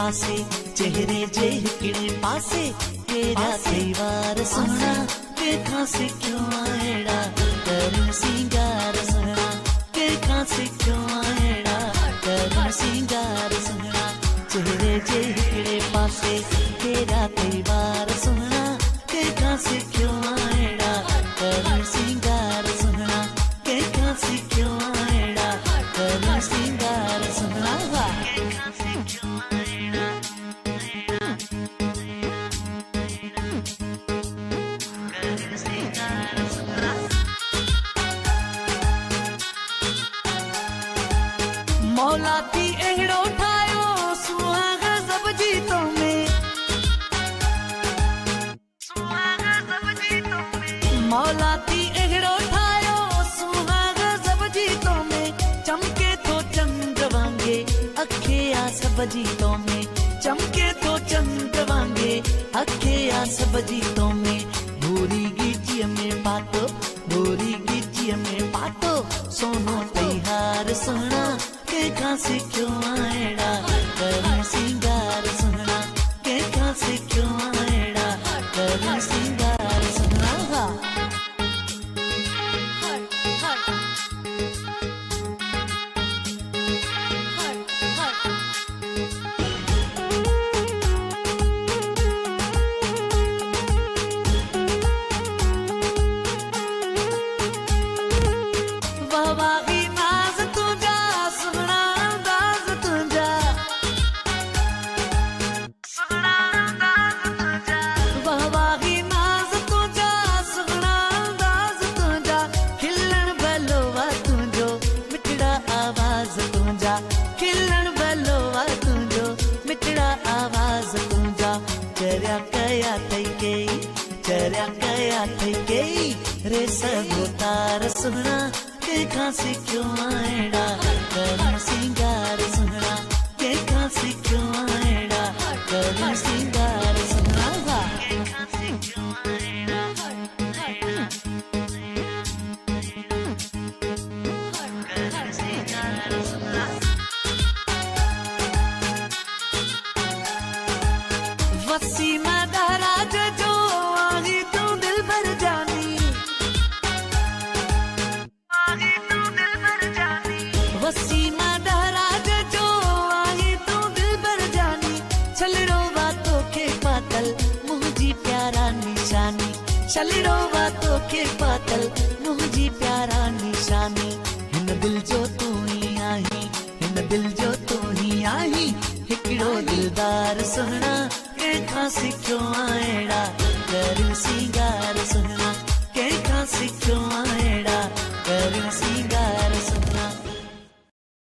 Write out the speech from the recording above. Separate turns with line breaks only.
पासे चेहरे जे हिकिड़े पासे हेरा त्योहार सुहिणा कंहिंखां सिखियो अहिड़ा करण सिंगार सुहिणा कंहिंखां सिखियो अहिड़ा करण सिंगार सुहिणा चेहरे जे हिकिड़े पासे हेरा त्योहार सुहिणा कंहिंखां सिखियो अहिड़ा करण सिंगार सुहिणा कंहिंखां सिखियो अहिड़ा करण सिंगार सुहिणा कंहिंखां सिखियो अहिड़ा करण सिंगार सुहिणा मौला थी अहिड़ो ठाहियो सुहाग ज़ब जी तो में मौला थी अहिड़ो ठाहियो सुहाग ज़ब जी तो में चमके थो चंद वांगे अखे आ सब जी तो में चमके थो चंद वांगे अखे आ सब जी तो में भूरी गिचीअ में पातो भूरी गिचीअ में पातो सोनो तैहार सुहिणा कंहिंखां सिखियो अहिड़ा करण सिंगार सुहिणा कंहिंखां सिखियो अहिड़ा करण सिंगार सुहिणा वाही नाज़ तुंहिंजा सुहिणा अंदाज़ तुंहिंजा सुहिणा अंदाज़ तुंहिंजा वाही नाज़ तुंहिंजा सुहिणा अंदाज़ तुंहिंजा खिलण भलो आहे तुंहिंजो मिठड़ा आवाज़ तुंहिंजा खिलण भलो आहे तुंहिंजो मिठड़ा आवाज़ तुंहिंजा चरिया कया अथई कई चरिया कया अथई कई रेस गोतार सुहिणा कंहिंखां सिखियो अहिड़ा करण सिंगार सुहिणा कंहिंखां सिखियो अहिड़ा करण सिंगार सुहिणा कंहिंखां सिखियो अहिड़ा करण सिंगार सुहिणा वसीम दराज जो आही तूं दिल भर जानी वसीम दराज जो आही तूं दिल भर जानी छलड़ो वातो खे पातल मुंहिंजी प्यारा निशानी छलड़ो वातो खे पातल मुंहिंजी प्यारा निशानी हिन दिल जो तूं ही आहीं हिन दिल जो तूं ही आहीं हिकिड़ो दिलदार सुहिणा कंहिंखां सिखियो अहिड़ा करण सिंगार सुहिणा कंहिंखां सिखियो